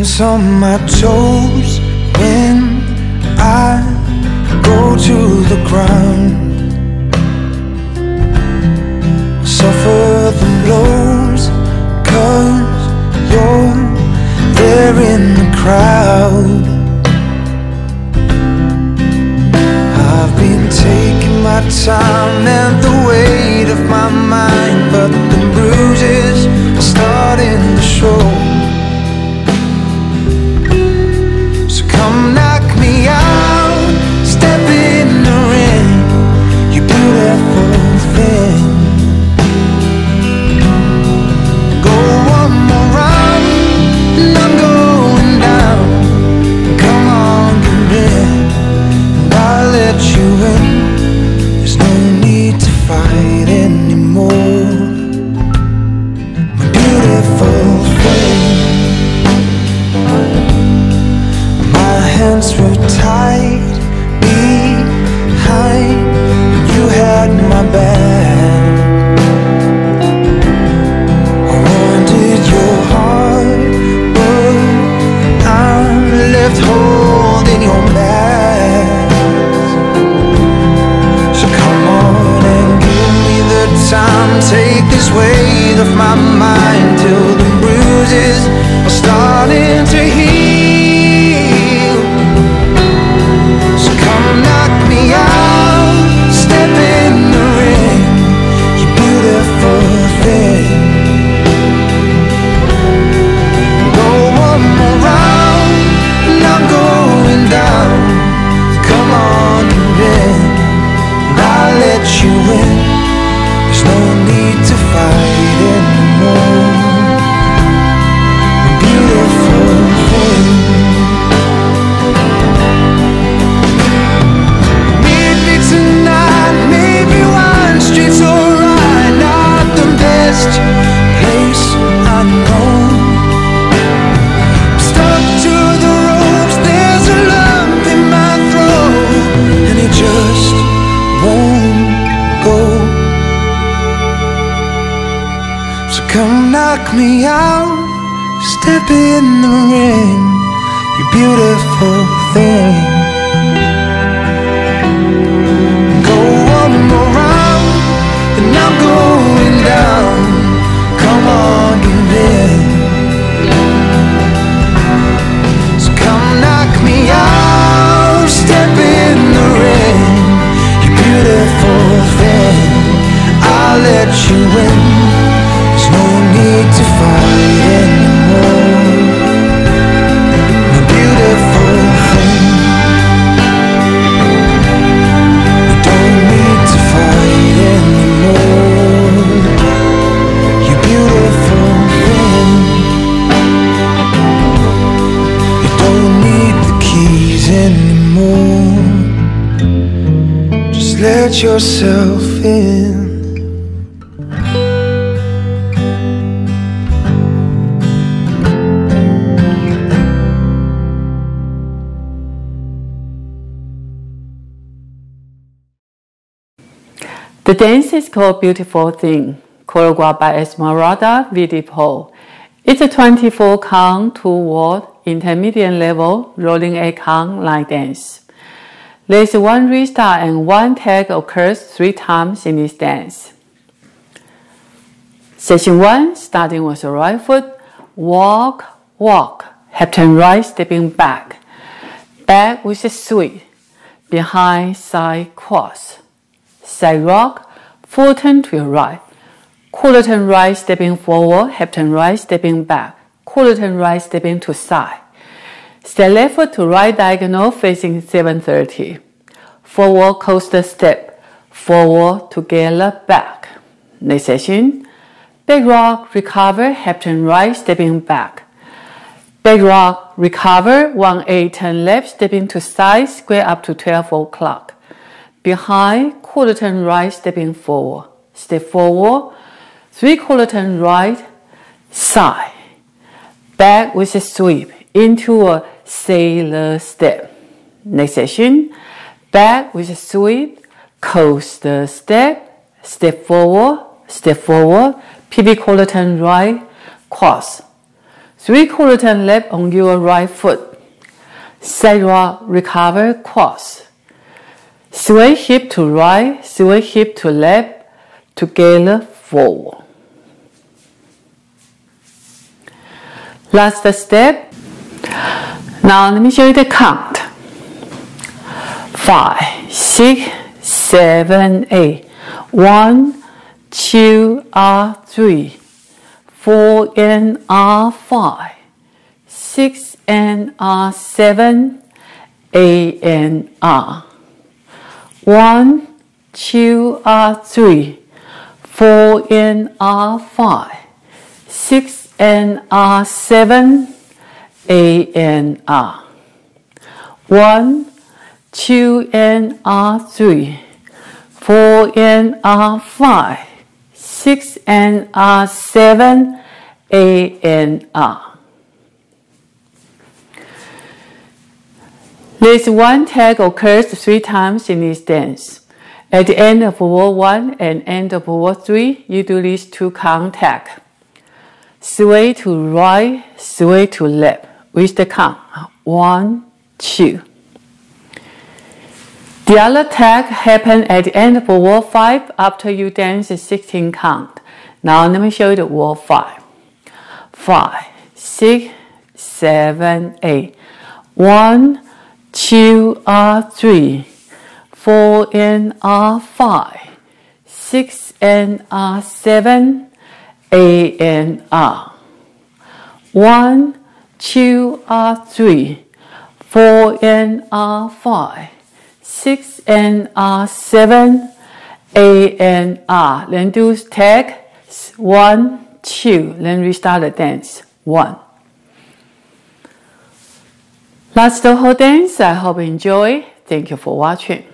Hands on my toes when I go to the ground. Suffer the blows, 'cause you're there in the crowd. I've been taking my time and the weight of my mind, but the bruises are starting to show. So come knock me out, step in the ring, you beautiful thing. Go one more round and I'm going down. Come on, give in and I'll let you in. There's no need to fight anymore, my beautiful thing. My hands were tied behind, you had my back. I wanted your heart, but I'm left holding your back. So come on and give me the time, take this weight off my mind till the bruises are starting to heal. So come knock me out, step in the ring, you beautiful thing. Go one more round and I'm going down. Come on in and I'll let you in. There's no need to fight anymore, my beautiful thing. Meet me tonight, maybe one street's alright. Not the best place I know. Stuck to the ropes, there's a lump in my throat, and it just won't go. So come knock me out, step in the ring, you beautiful thing. Go one more round and I'm going down. Come on, give in. So come knock me out, step in the ring, you beautiful thing. I'll let you in. There's no need to fight anymore, my beautiful thing. We don't need to fight anymore, you beautiful thing. You don't need the keys anymore, just let yourself in. The dance is called Beautiful Thing, choreographed by Esmeralda Vidipol. It's a 24 count, 2-word, intermediate level, rolling 8 count line dance. There is one restart and one tag occurs 3 times in this dance. Section 1, starting with the right foot, walk, walk, hip turn right, stepping back. Back with a sweep, behind, side, cross. Side rock, full turn to your right. Quarter turn right, stepping forward, hip turn right, stepping back. Quarter turn right, stepping to side. Step left foot to right diagonal, facing 730. Forward coaster step, forward together, back. Next section, back rock, recover, hip turn right, stepping back. Back rock, recover, 1-8 turn left, stepping to side, square up to 12 o'clock. Behind, quarter turn right, stepping forward. Step forward, 3/4 turn right, side. Back with a sweep into a sailor step. Next section, back with a sweep, coaster step, step forward, PB quarter turn right, cross. 3/4 turn left on your right foot. Side rock, recover, cross. Sway hip to right, sway hip to left, together forward. Last step. Now let me show you the count. 5, 6, 7, 8. 1, 2, 3, 4 and 5, 6 and 7, 8 and 1, 2, 3, 4 and 5, 6 and 7, 8 and 1, 2 and 3, 4 and 5, 6 and 7, 8 and This one tag occurs 3 times in this dance. At the end of word 1 and end of word 3, you do these 2 count tag. Sway to right, sway to left with the count 1, 2. The other tag happens at the end of word 5 after you dance a 16 count. Now let me show you the word 5. 5, 6, 7, 8. 1, 2, 3, 4 and 5, 6 and 7, 8 and 1, 2, 3, 4 and 5, 6 and 7, 8 and Then do tag 1, 2. Then restart the dance. 1. That's the whole dance. I hope you enjoy. Thank you for watching.